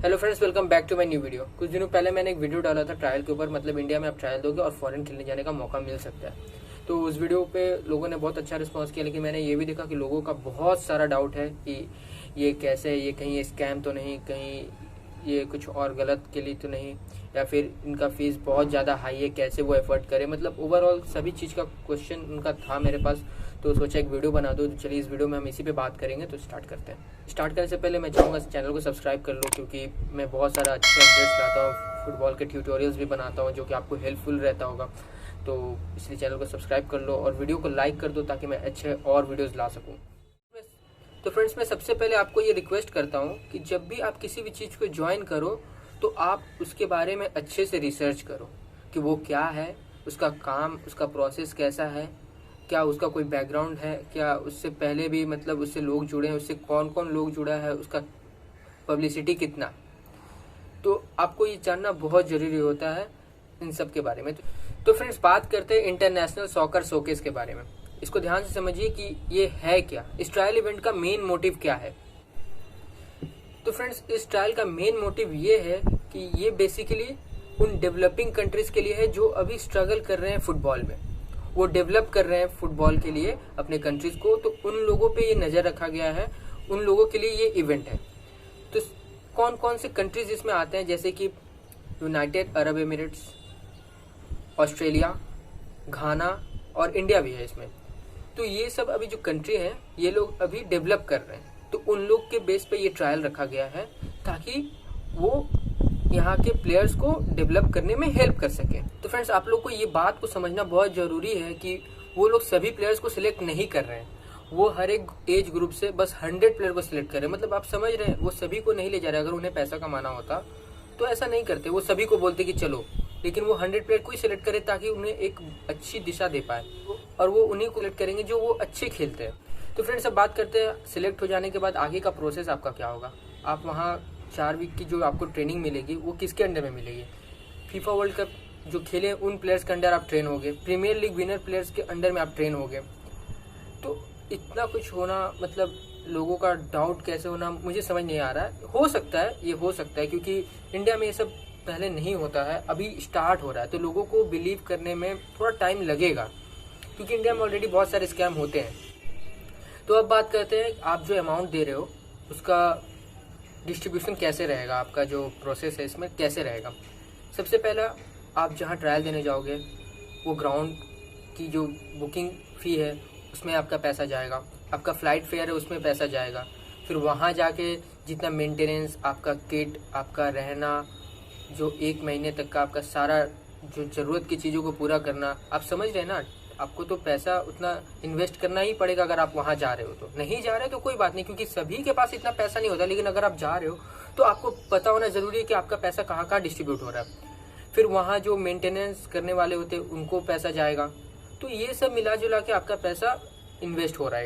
Hello friends, welcome back to my new video. कुछ दिनों पहले मैंने एक वीडियो डाला था ट्रायल के ऊपर, मतलब इंडिया में आप ट्रायल दोगे और फॉरेन खेलने जाने का मौका मिल सकता है। तो उस वीडियो पे लोगों ने बहुत अच्छा रिस्पांस किया, लेकिन मैंने ये भी देखा कि लोगों का बहुत सारा डाउट है कि ये कैसे, ये कहीं ये स्कैम तो नहीं, कहीं ये कुछ और गलत के लिए तो नहीं, या फिर इनका फीस बहुत ज़्यादा हाई है, कैसे वो एफर्ट करे। मतलब ओवरऑल सभी चीज़ का क्वेश्चन उनका था मेरे पास, तो सोचा एक वीडियो बना दो। तो चलिए इस वीडियो में हम इसी पे बात करेंगे। तो स्टार्ट करते हैं। स्टार्ट करने से पहले मैं चाहूँगा चैनल को सब्सक्राइब कर लो, क्योंकि मैं बहुत सारा अच्छे अपडेट्स लाता हूँ, फुटबॉल के ट्यूटोरियल्स भी बनाता हूँ जो कि आपको हेल्पफुल रहता होगा। तो इसलिए चैनल को सब्सक्राइब कर लो और वीडियो को लाइक कर दो ताकि मैं अच्छे और वीडियोज़ ला सकूँ। तो फ्रेंड्स, मैं सबसे पहले आपको ये रिक्वेस्ट करता हूँ कि जब भी आप किसी भी चीज़ को ज्वाइन करो तो आप उसके बारे में अच्छे से रिसर्च करो कि वो क्या है, उसका काम, उसका प्रोसेस कैसा है, क्या उसका कोई बैकग्राउंड है, क्या उससे पहले भी मतलब उससे लोग जुड़े हैं, उससे कौन कौन लोग जुड़ा है, उसका पब्लिसिटी कितना। तो आपको ये जानना बहुत ज़रूरी होता है इन सब के बारे में। तो फ्रेंड्स, बात करते हैं इंटरनेशनल सॉकर शोकेस के बारे में। इसको ध्यान से समझिए कि ये है क्या, इस ट्रायल इवेंट का मेन मोटिव क्या है। तो फ्रेंड्स, इस ट्रायल का मेन मोटिव ये है कि ये बेसिकली उन डेवलपिंग कंट्रीज के लिए है जो अभी स्ट्रगल कर रहे हैं फुटबॉल में, वो डेवलप कर रहे हैं फुटबॉल के लिए अपने कंट्रीज को। तो उन लोगों पे ये नज़र रखा गया है, उन लोगों के लिए ये इवेंट है। तो कौन कौन से कंट्रीज इसमें आते हैं, जैसे कि यूनाइटेड अरब एमिरेट्स, ऑस्ट्रेलिया, घाना और इंडिया भी है इसमें। तो ये सब अभी जो कंट्री हैं ये लोग अभी डेवलप कर रहे हैं, तो उन लोग के बेस पे ये ट्रायल रखा गया है ताकि वो यहाँ के प्लेयर्स को डेवलप करने में हेल्प कर सके। तो फ्रेंड्स, आप लोग को ये बात को समझना बहुत ज़रूरी है कि वो लोग सभी प्लेयर्स को सिलेक्ट नहीं कर रहे हैं, वो हर एक एज ग्रुप से बस 100 प्लेयर को सिलेक्ट कर रहे हैं। मतलब आप समझ रहे हैं, वो सभी को नहीं ले जा रहे। अगर उन्हें पैसा कमाना होता तो ऐसा नहीं करते, वो सभी को बोलते कि चलो, लेकिन वो 100 प्लेयर को ही सिलेक्ट करे ताकि उन्हें एक अच्छी दिशा दे पाए, और वो उन्हीं को सिलेक्ट करेंगे जो वो अच्छे खेलते हैं। तो फ्रेंड्स, अब बात करते हैं सिलेक्ट हो जाने के बाद आगे का प्रोसेस आपका क्या होगा। आप वहाँ 4 वीक की जो आपको ट्रेनिंग मिलेगी वो किसके अंडर में मिलेगी। फीफा वर्ल्ड कप जो खेले उन प्लेयर्स के अंडर आप ट्रेन होगे, प्रीमियर लीग विनर प्लेयर्स के अंडर में आप ट्रेन होगे। तो इतना कुछ होना, मतलब लोगों का डाउट कैसे होना मुझे समझ नहीं आ रहा है। हो सकता है, ये हो सकता है क्योंकि इंडिया में ये सब पहले नहीं होता है, अभी स्टार्ट हो रहा है, तो लोगों को बिलीव करने में थोड़ा टाइम लगेगा, क्योंकि इंडिया में ऑलरेडी बहुत सारे स्कैम होते हैं। तो अब बात करते हैं, आप जो अमाउंट दे रहे हो उसका डिस्ट्रीब्यूशन कैसे रहेगा, आपका जो प्रोसेस है इसमें कैसे रहेगा। सबसे पहला, आप जहां ट्रायल देने जाओगे वो ग्राउंड की जो बुकिंग फ़ी है उसमें आपका पैसा जाएगा, आपका फ़्लाइट फेयर है उसमें पैसा जाएगा, फिर वहां जाके जितना मेंटेनेंस, आपका किट, आपका रहना, जो 1 महीने तक का आपका सारा जो ज़रूरत की चीज़ों को पूरा करना, आप समझ रहे हैं ना। आपको तो पैसा उतना इन्वेस्ट करना ही पड़ेगा अगर आप वहाँ जा रहे हो। तो नहीं जा रहे तो कोई बात नहीं, क्योंकि सभी के पास इतना पैसा नहीं होता, लेकिन अगर आप जा रहे हो तो आपको पता होना ज़रूरी है कि आपका पैसा कहाँ कहाँ डिस्ट्रीब्यूट हो रहा है। फिर वहाँ जो मेंटेनेंस करने वाले होते हैं उनको पैसा जाएगा। तो ये सब मिला जुला के आपका पैसा इन्वेस्ट हो रहा है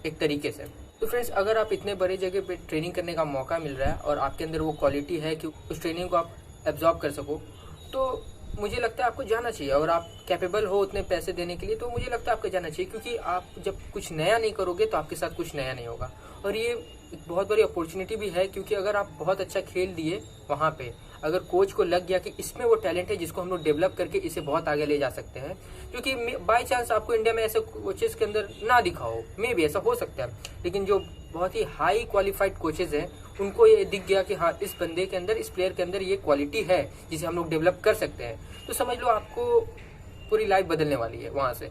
एक तरीके से। तो फ्रेंड्स, अगर आप इतने बड़े जगह पे ट्रेनिंग करने का मौका मिल रहा है और आपके अंदर वो क्वालिटी है कि उस ट्रेनिंग को आप एब्जॉर्ब कर सको, तो मुझे लगता है आपको जाना चाहिए। और आप कैपेबल हो उतने पैसे देने के लिए, तो मुझे लगता है आपको जाना चाहिए, क्योंकि आप जब कुछ नया नहीं करोगे तो आपके साथ कुछ नया नहीं होगा। और ये एक बहुत बड़ी अपॉर्चुनिटी भी है, क्योंकि अगर आप बहुत अच्छा खेल दिए वहाँ पे, अगर कोच को लग गया कि इसमें वो टैलेंट है जिसको हम लोग डेवलप करके इसे बहुत आगे ले जा सकते हैं, क्योंकि बाई चांस आपको इंडिया में ऐसे कोचेस के अंदर ना दिखाओ, मे भी ऐसा हो सकता है, लेकिन जो बहुत ही हाई क्वालिफाइड कोचेज हैं उनको ये दिख गया कि हाँ, इस बंदे के अंदर, इस प्लेयर के अंदर ये क्वालिटी है जिसे हम लोग डेवलप कर सकते हैं, तो समझ लो आपको पूरी लाइफ बदलने वाली है वहाँ से।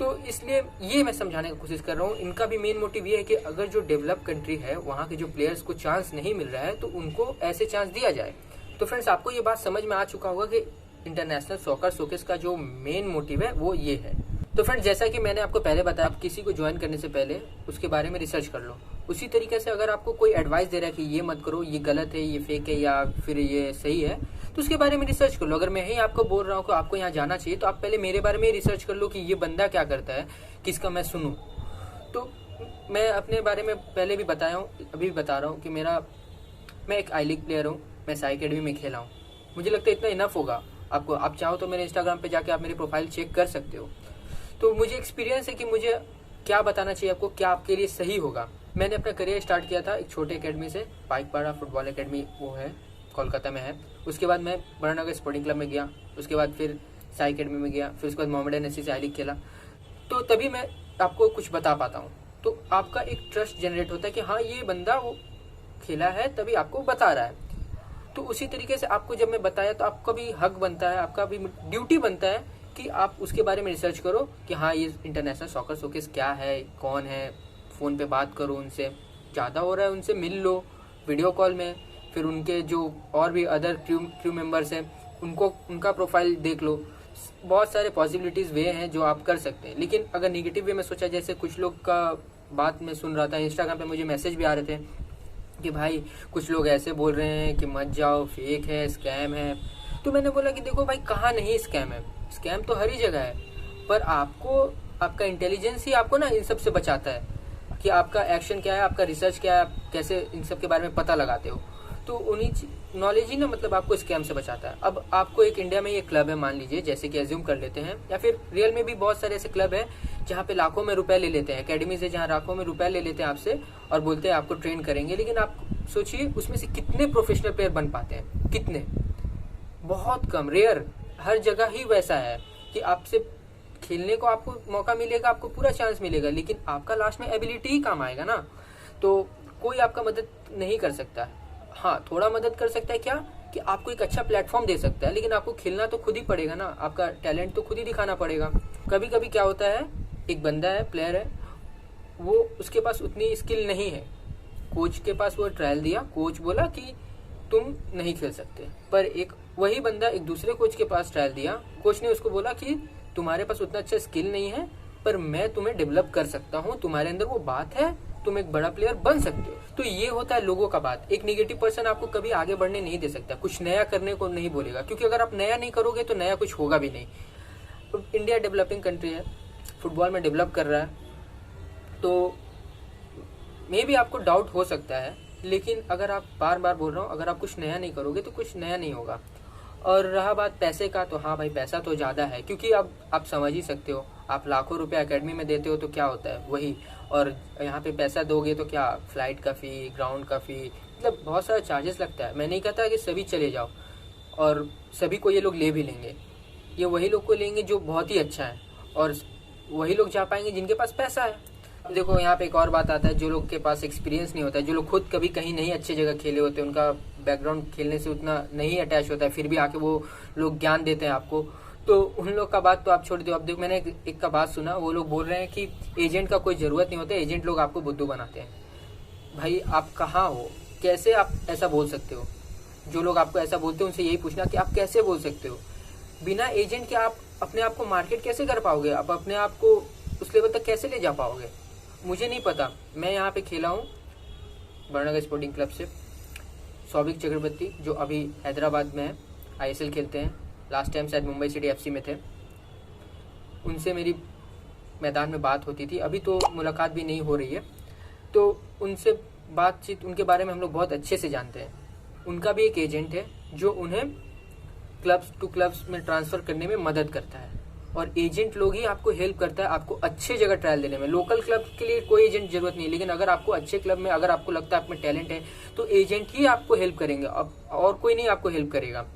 तो इसलिए ये मैं समझाने की कोशिश कर रहा हूँ। इनका भी मेन मोटिव ये है कि अगर जो डेवलप कंट्री है वहाँ के जो प्लेयर्स को चांस नहीं मिल रहा है तो उनको ऐसे चांस दिया जाए। तो फ्रेंड्स, आपको ये बात समझ में आ चुका होगा कि इंटरनेशनल सॉकर शोकेस का जो मेन मोटिव है वो ये है। तो फ्रेंड्स, जैसा कि मैंने आपको पहले बताया, आप किसी को ज्वाइन करने से पहले उसके बारे में रिसर्च कर लो। उसी तरीके से अगर आपको कोई एडवाइस दे रहा है कि ये मत करो, ये गलत है, ये फेक है, या फिर ये सही है, तो उसके बारे में रिसर्च कर लो। अगर मैं ही आपको बोल रहा हूँ कि आपको यहाँ जाना चाहिए, तो आप पहले मेरे बारे में रिसर्च कर लो कि ये बंदा क्या करता है, किसका मैं सुनूँ। तो मैं अपने बारे में पहले भी बताया हूँ, अभी भी बता रहा हूँ कि मैं एक आई लीग प्लेयर हूँ, मैं साई अकेडमी में खेला हूँ। मुझे लगता है इतना इनफ होगा आपको। आप चाहो तो मेरे इंस्टाग्राम पे जाके आप मेरी प्रोफाइल चेक कर सकते हो। तो मुझे एक्सपीरियंस है कि मुझे क्या बताना चाहिए आपको, क्या आपके लिए सही होगा। मैंने अपना करियर स्टार्ट किया था एक छोटे एकेडमी से, पाइकपाड़ा फुटबॉल एकेडमी वो है, कोलकाता में है। उसके बाद मैं बड़ानगर स्पोर्टिंग क्लब में गया, उसके बाद फिर साई एकेडमी में गया, फिर उसके बाद मोहम्मडन एससी से आई लीग खेला। तो तभी मैं आपको कुछ बता पाता हूँ। तो आपका एक ट्रस्ट जनरेट होता है कि हाँ ये बंदा वो खेला है तभी आपको बता रहा है। तो उसी तरीके से आपको जब मैं बताया तो आपका भी हक बनता है, आपका भी ड्यूटी बनता है कि आप उसके बारे में रिसर्च करो कि हाँ ये इंटरनेशनल सॉकर शोकेस क्या है, कौन है, फ़ोन पे बात करो उनसे, ज़्यादा हो रहा है उनसे मिल लो वीडियो कॉल में, फिर उनके जो और भी अदर क्रू मेंबर्स हैं उनको उनका प्रोफाइल देख लो। बहुत सारे पॉसिबिलिटीज़ वे हैं जो आप कर सकते हैं। लेकिन अगर निगेटिव वे में सोचा, जैसे कुछ लोग का बात मैं सुन रहा था, इंस्टाग्राम पे मुझे मैसेज भी आ रहे थे कि भाई कुछ लोग ऐसे बोल रहे हैं कि मत जाओ, फेक है, स्कैम है। तो मैंने बोला कि देखो भाई कहाँ नहीं स्कैम है, स्कैम तो हर ही जगह है, पर आपको आपका इंटेलिजेंस ही आपको ना इन सब से बचाता है कि आपका एक्शन क्या है, आपका रिसर्च क्या है, आप कैसे इन सब के बारे में पता लगाते हो। तो उन्हीं नॉलेज ही ना मतलब आपको स्कैम से बचाता है। अब आपको एक इंडिया में ये क्लब है मान लीजिए, जैसे कि एज्यूम कर लेते हैं, या फिर रियल में भी बहुत सारे ऐसे क्लब है जहाँ पे लाखों में रुपए ले लेते हैं, एकेडमी से जहाँ लाखों में रुपए ले लेते हैं आपसे और बोलते हैं आपको ट्रेन करेंगे। लेकिन आप सोचिए उसमें से कितने प्रोफेशनल प्लेयर बन पाते हैं, कितने, बहुत कम, रेयर। हर जगह ही वैसा है कि आपसे खेलने को आपको मौका मिलेगा, आपको पूरा चांस मिलेगा, लेकिन आपका लास्ट में एबिलिटी ही काम आएगा ना। तो कोई आपका मदद नहीं कर सकता। हाँ थोड़ा मदद कर सकता है क्या, कि आपको एक अच्छा प्लेटफॉर्म दे सकता है, लेकिन आपको खेलना तो खुद ही पड़ेगा ना, आपका टैलेंट तो खुद ही दिखाना पड़ेगा। कभी कभी क्या होता है, एक बंदा है, प्लेयर है, वो उसके पास उतनी स्किल नहीं है, कोच के पास वो ट्रायल दिया, कोच बोला कि तुम नहीं खेल सकते, पर एक वही बंदा एक दूसरे कोच के पास ट्रायल दिया, कोच ने उसको बोला कि तुम्हारे पास उतना अच्छा स्किल नहीं है, पर मैं तुम्हें डेवलप कर सकता हूँ, तुम्हारे अंदर वो बात है, तुम एक बड़ा प्लेयर बन सकते हो। तो ये होता है लोगों का बात। एक नेगेटिव पर्सन आपको कभी आगे बढ़ने नहीं दे सकता, कुछ नया करने को नहीं बोलेगा, क्योंकि अगर आप नया नहीं करोगे तो नया कुछ होगा भी नहीं। तो इंडिया डेवलपिंग कंट्री है, फुटबॉल में डेवलप कर रहा है, तो मे भी आपको डाउट हो सकता है, लेकिन अगर आप बार बार बोल रहा हूँ, अगर आप कुछ नया नहीं करोगे तो कुछ नया नहीं होगा। और रहा बात पैसे का, तो हाँ भाई पैसा तो ज़्यादा है, क्योंकि अब आप समझ ही सकते हो, आप लाखों रुपए एकेडमी में देते हो तो क्या होता है वही, और यहाँ पे पैसा दोगे तो क्या, फ्लाइट का फ़ी, ग्राउंड का फ़ी, मतलब बहुत सारा चार्जेस लगता है। मैं नहीं कहता कि सभी चले जाओ और सभी को ये लोग ले भी लेंगे, ये वही लोग को लेंगे जो बहुत ही अच्छा है, और वही लोग जा पाएंगे जिनके पास पैसा है। देखो यहाँ पे एक और बात आता है, जो लोग के पास एक्सपीरियंस नहीं होता है, जो लोग खुद कभी कहीं नहीं अच्छी जगह खेले होते हैं, उनका बैकग्राउंड खेलने से उतना नहीं अटैच होता है, फिर भी आके वो लोग ज्ञान देते हैं आपको, तो उन लोग का बात तो आप छोड़ दो। अब देखो मैंने एक का बात सुना, वो लोग बोल रहे हैं कि एजेंट का कोई ज़रूरत नहीं होता, एजेंट लोग आपको बुद्धू बनाते हैं। भाई आप कहाँ हो, कैसे आप ऐसा बोल सकते हो? जो लोग आपको ऐसा बोलते हैं उनसे यही पूछना कि आप कैसे बोल सकते हो, बिना एजेंट के आप अपने आप को मार्केट कैसे कर पाओगे, आप अपने आप को उस लेवल तक कैसे ले जा पाओगे? मुझे नहीं पता। मैं यहाँ पे खेला हूँ बड़ानगर स्पोर्टिंग क्लब से, सौभिक चक्रवर्ती जो अभी हैदराबाद में है, ISL खेलते हैं, लास्ट टाइम शायद मुंबई सिटी FC में थे, उनसे मेरी मैदान में बात होती थी, अभी तो मुलाकात भी नहीं हो रही है। तो उनसे बातचीत, उनके बारे में हम लोग बहुत अच्छे से जानते हैं। उनका भी एक एजेंट है जो उन्हें क्लब्स टू क्लब्स में ट्रांसफ़र करने में मदद करता है, और एजेंट लोग ही आपको हेल्प करता है आपको अच्छे जगह ट्रायल देने में। लोकल क्लब के लिए कोई एजेंट जरूरत नहीं, लेकिन अगर आपको अच्छे क्लब में, अगर आपको लगता है आप में टैलेंट है, तो एजेंट ही आपको हेल्प करेंगे, अब और कोई नहीं आपको हेल्प करेगा।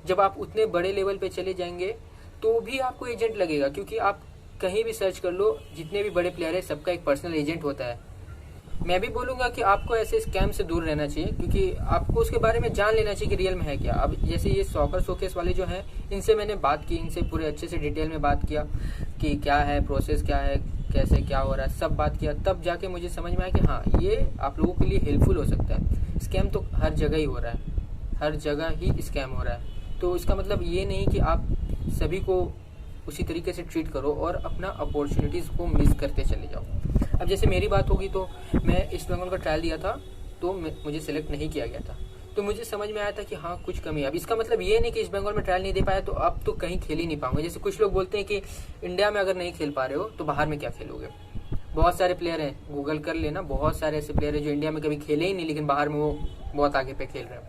जब आप उतने बड़े लेवल पे चले जाएंगे तो भी आपको एजेंट लगेगा, क्योंकि आप कहीं भी सर्च कर लो, जितने भी बड़े प्लेयर है सबका एक पर्सनल एजेंट होता है। मैं भी बोलूँगा कि आपको ऐसे स्कैम से दूर रहना चाहिए, क्योंकि आपको उसके बारे में जान लेना चाहिए कि रियल में है क्या। अब जैसे ये सॉकर शोकेस वाले जो हैं, इनसे मैंने बात की, इनसे पूरे अच्छे से डिटेल में बात किया कि क्या है प्रोसेस, क्या है, कैसे क्या हो रहा है, सब बात किया, तब जाके मुझे समझ में आया कि हाँ ये आप लोगों के लिए हेल्पफुल हो सकता है। स्कैम तो हर जगह ही हो रहा है, हर जगह ही स्कैम हो रहा है। तो इसका मतलब ये नहीं कि आप सभी को उसी तरीके से ट्रीट करो और अपना अपॉर्चुनिटीज़ को मिस करते चले जाओ। अब जैसे मेरी बात होगी, तो मैं ईस्ट बंगाल का ट्रायल दिया था, तो मुझे सिलेक्ट नहीं किया गया था, तो मुझे समझ में आया था कि हाँ कुछ कमी है। अब इसका मतलब ये नहीं कि ईस्ट बंगाल में ट्रायल नहीं दे पाया तो अब तो कहीं खेल ही नहीं पाऊंगे। जैसे कुछ लोग बोलते हैं कि इंडिया में अगर नहीं खेल पा रहे हो तो बाहर में क्या खेलोगे। बहुत सारे प्लेयर हैं, गूगल कर लेना, बहुत सारे ऐसे प्लेयर हैं जो इंडिया में कभी खेले ही नहीं, लेकिन बाहर में वो बहुत आगे पे खेल रहे हैं।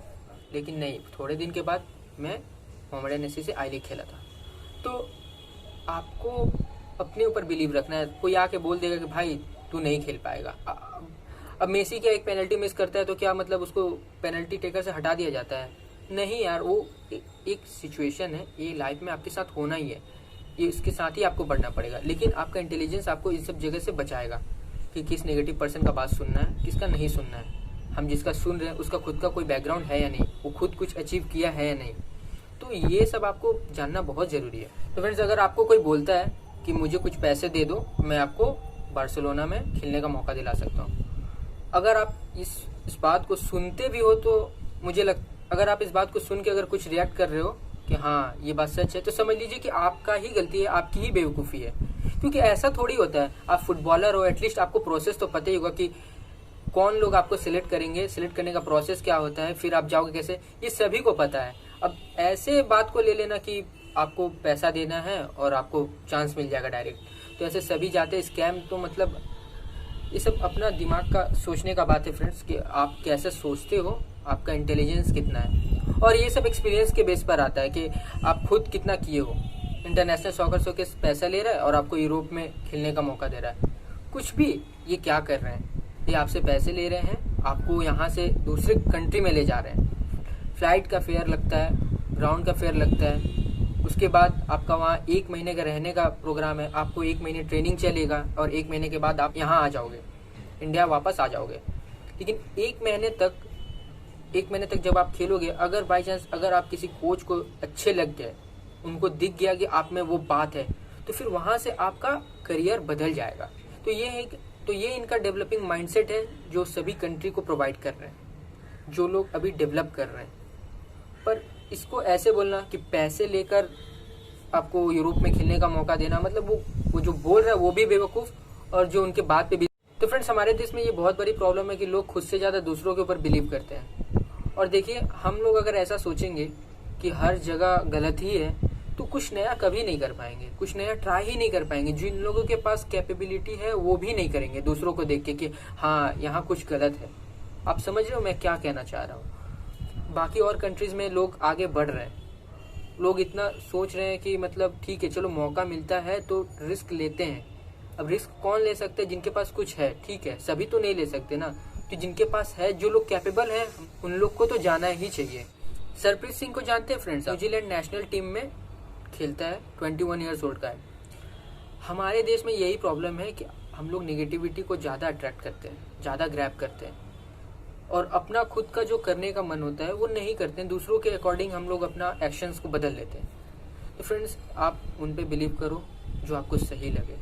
लेकिन नहीं, थोड़े दिन के बाद मैं मोहम्मडन एससी से आई लीग खेला था। तो आपको अपने ऊपर बिलीव रखना है। कोई आके बोल देगा कि भाई तू नहीं खेल पाएगा, अब मेसी क्या एक पेनल्टी मिस करता है तो क्या मतलब उसको पेनल्टी टेकर से हटा दिया जाता है? नहीं यार, वो एक सिचुएशन है, ये लाइफ में आपके साथ होना ही है, ये इसके साथ ही आपको बढ़ना पड़ेगा। लेकिन आपका इंटेलिजेंस आपको इन सब जगह से बचाएगा कि किस नेगेटिव पर्सन का बात सुनना है, किसका नहीं सुनना है। हम जिसका सुन रहे हैं उसका खुद का कोई बैकग्राउंड है या नहीं, वो खुद कुछ अचीव किया है या नहीं, तो ये सब आपको जानना बहुत ज़रूरी है। तो फ्रेंड्स, अगर आपको कोई बोलता है कि मुझे कुछ पैसे दे दो, मैं आपको बार्सिलोना में खेलने का मौका दिला सकता हूँ, अगर आप इस बात को सुनते भी हो तो अगर आप इस बात को सुन के अगर कुछ रिएक्ट कर रहे हो कि हाँ ये बात सच है, तो समझ लीजिए कि आपका ही गलती है, आपकी ही बेवकूफ़ी है। क्योंकि ऐसा थोड़ी होता है, आप फुटबॉलर हो, एटलीस्ट आपको प्रोसेस तो पता ही होगा कि कौन लोग आपको सिलेक्ट करेंगे, सिलेक्ट करने का प्रोसेस क्या होता है, फिर आप जाओगे कैसे, ये सभी को पता है। अब ऐसे बात को ले लेना कि आपको पैसा देना है और आपको चांस मिल जाएगा डायरेक्ट, तो ऐसे सभी जाते हैं स्कैम। तो मतलब ये सब अपना दिमाग का सोचने का बात है फ्रेंड्स, कि आप कैसे सोचते हो, आपका इंटेलिजेंस कितना है, और ये सब एक्सपीरियंस के बेस पर आता है कि आप खुद कितना किए हो। इंटरनेशनल सॉकर शोकेस पैसा ले रहा है और आपको यूरोप में खेलने का मौका दे रहा है, कुछ भी ये क्या कर रहे हैं, ये आपसे पैसे ले रहे हैं, आपको यहाँ से दूसरे कंट्री में ले जा रहे हैं, फ्लाइट का फेयर लगता है, ग्राउंड का फेयर लगता है, उसके बाद आपका वहाँ 1 महीने का रहने का प्रोग्राम है, आपको 1 महीने ट्रेनिंग चलेगा और 1 महीने के बाद आप यहाँ आ जाओगे, इंडिया वापस आ जाओगे। लेकिन 1 महीने तक जब आप खेलोगे, अगर बाई चांस अगर आप किसी कोच को अच्छे लग गए, उनको दिख गया कि आप में वो बात है, तो फिर वहाँ से आपका करियर बदल जाएगा। तो ये इनका डेवलपिंग माइंडसेट है जो सभी कंट्री को प्रोवाइड कर रहे हैं, जो लोग अभी डेवलप कर रहे हैं। पर इसको ऐसे बोलना कि पैसे लेकर आपको यूरोप में खेलने का मौका देना, मतलब वो जो बोल रहा है वो भी बेवकूफ़, और जो उनके बात पे भी। तो फ्रेंड्स, हमारे देश में ये बहुत बड़ी प्रॉब्लम है कि लोग खुद से ज़्यादा दूसरों के ऊपर बिलीव करते हैं। और देखिए, हम लोग अगर ऐसा सोचेंगे कि हर जगह गलत ही है, तो कुछ नया कभी नहीं कर पाएंगे, कुछ नया ट्राई ही नहीं कर पाएंगे। जिन लोगों के पास कैपेबिलिटी है वो भी नहीं करेंगे दूसरों को देख के कि हाँ यहाँ कुछ गलत है। आप समझ रहे हो मैं क्या कहना चाह रहा हूँ? बाकी और कंट्रीज़ में लोग आगे बढ़ रहे हैं, लोग इतना सोच रहे हैं कि मतलब ठीक है, चलो मौका मिलता है तो रिस्क लेते हैं। अब रिस्क कौन ले सकते हैं? जिनके पास कुछ है, ठीक है, सभी तो नहीं ले सकते ना। तो जिनके पास है, जो लोग कैपेबल हैं, उन लोग को तो जाना ही चाहिए। सरप्रीत सिंह को जानते हैं फ्रेंड्स? न्यूजीलैंड नेशनल टीम में खेलता है, 21 ईयर्स ओल्ड का है। हमारे देश में यही प्रॉब्लम है कि हम लोग नेगेटिविटी को ज़्यादा अट्रैक्ट करते हैं, ज़्यादा ग्रैब करते हैं, और अपना खुद का जो करने का मन होता है वो नहीं करते हैं। दूसरों के अकॉर्डिंग हम लोग अपना एक्शंस को बदल लेते हैं। तो फ्रेंड्स, आप उन पे बिलीव करो जो आपको सही लगे।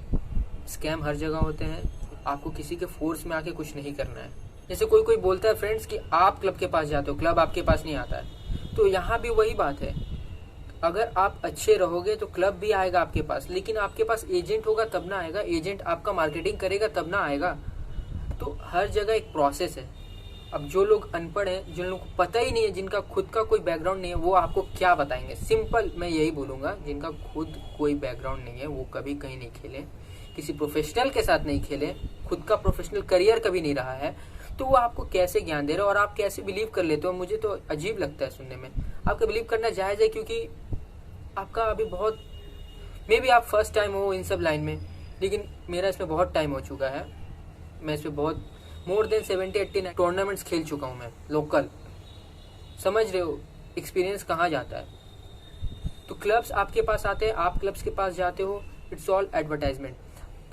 स्कैम हर जगह होते हैं, आपको किसी के फोर्स में आके कुछ नहीं करना है। जैसे कोई बोलता है फ्रेंड्स कि आप क्लब के पास जाते हो, क्लब आपके पास नहीं आता है, तो यहाँ भी वही बात है। अगर आप अच्छे रहोगे तो क्लब भी आएगा आपके पास, लेकिन आपके पास एजेंट होगा तब ना आएगा, एजेंट आपका मार्केटिंग करेगा तब ना आएगा। तो हर जगह एक प्रोसेस है। अब जो लोग अनपढ़ हैं, जिन लोगों को पता ही नहीं है, जिनका खुद का कोई बैकग्राउंड नहीं है, वो आपको क्या बताएंगे? सिंपल मैं यही बोलूँगा, जिनका खुद कोई बैकग्राउंड नहीं है, वो कभी कहीं नहीं खेले, किसी प्रोफेशनल के साथ नहीं खेले, खुद का प्रोफेशनल करियर कभी नहीं रहा है, तो वो आपको कैसे ज्ञान दे रहे हो और आप कैसे बिलीव कर लेते हो? मुझे तो अजीब लगता है सुनने में। आपका बिलीव करना जायज़ है, क्योंकि आपका अभी बहुत, मे बी आप फर्स्ट टाइम हो इन सब लाइन में, लेकिन मेरा इसमें बहुत टाइम हो चुका है। मैं इसमें बहुत मोर देन 70-80 टूर्नामेंट्स खेल चुका हूँ मैं, लोकल। समझ रहे हो एक्सपीरियंस कहाँ जाता है? तो क्लब्स आपके पास आते हैं, आप क्लब्स के पास जाते हो, इट्स ऑल एडवर्टाइजमेंट।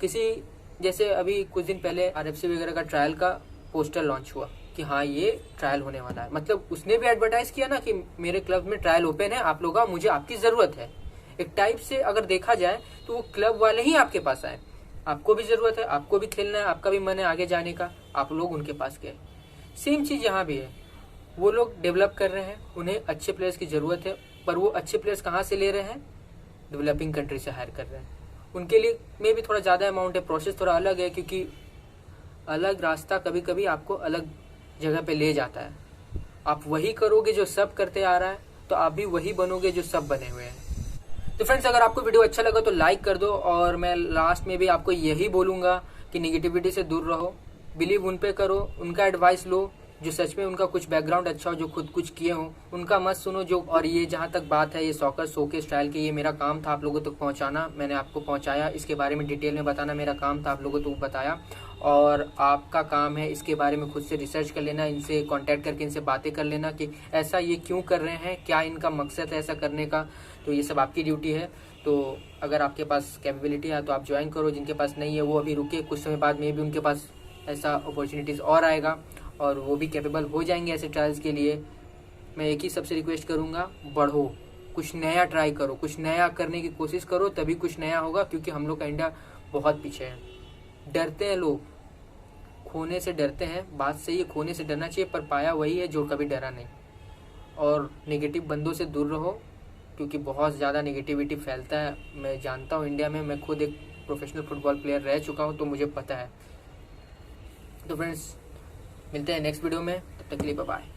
किसी जैसे अभी कुछ दिन पहले RFC वगैरह का ट्रायल का पोस्टर लॉन्च हुआ कि हाँ ये ट्रायल होने वाला है, मतलब उसने भी एडवर्टाइज किया ना कि मेरे क्लब में ट्रायल ओपन है, आप लोग आओ, मुझे आपकी ज़रूरत है। एक टाइप से अगर देखा जाए तो वो क्लब वाले ही आपके पास आए, आपको भी ज़रूरत है, आपको भी खेलना है, आपका भी मन है आगे जाने का, आप लोग उनके पास गए। सेम चीज़ यहाँ भी है, वो लोग डेवलप कर रहे हैं, उन्हें अच्छे प्लेयर्स की ज़रूरत है, पर वो अच्छे प्लेयर्स कहाँ से ले रहे हैं? डेवलपिंग कंट्री से हायर कर रहे हैं। उनके लिए में भी थोड़ा ज़्यादा अमाउंट है, प्रोसेस थोड़ा अलग है, क्योंकि अलग रास्ता कभी कभी आपको अलग जगह पे ले जाता है। आप वही करोगे जो सब करते आ रहा है, तो आप भी वही बनोगे जो सब बने हुए हैं। तो फ्रेंड्स, अगर आपको वीडियो अच्छा लगा तो लाइक कर दो, और मैं लास्ट में भी आपको यही बोलूँगा कि निगेटिविटी से दूर रहो, बिलीव उन पे करो, उनका एडवाइस लो, जो सच में उनका कुछ बैकग्राउंड अच्छा हो, जो खुद कुछ किए हो, उनका मत सुनो। जो और ये जहाँ तक बात है ये सॉकर शो के स्टाइल की, ये मेरा काम था आप लोगों तक पहुँचाना, मैंने आपको पहुँचाया, इसके बारे में डिटेल में बताना मेरा काम था, आप लोगों को बताया। और आपका काम है इसके बारे में खुद से रिसर्च कर लेना, इनसे कांटेक्ट करके इनसे बातें कर लेना कि ऐसा ये क्यों कर रहे हैं, क्या इनका मकसद है ऐसा करने का। तो ये सब आपकी ड्यूटी है। तो अगर आपके पास कैपेबिलिटी है तो आप ज्वाइन करो, जिनके पास नहीं है वो अभी रुके, कुछ समय बाद में भी उनके पास ऐसा अपॉर्चुनिटीज़ और आएगा और वो भी कैपेबल हो जाएंगे ऐसे ट्रायल्स के लिए। मैं एक ही सबसे रिक्वेस्ट करूँगा, बढ़ो, कुछ नया ट्राई करो, कुछ नया करने की कोशिश करो, तभी कुछ नया होगा। क्योंकि हम लोग का इंडिया बहुत पीछे है। डरते हैं लोग, खोने से डरते हैं, बात सही है, खोने से डरना चाहिए, पर पाया वही है जो कभी डरा नहीं। और नेगेटिव बंदों से दूर रहो, क्योंकि बहुत ज़्यादा नेगेटिविटी फैलता है। मैं जानता हूँ इंडिया में, मैं खुद एक प्रोफेशनल फुटबॉल प्लेयर रह चुका हूँ, तो मुझे पता है। तो फ्रेंड्स, मिलते हैं नेक्स्ट वीडियो में, तब तक के लिए बाय बाय।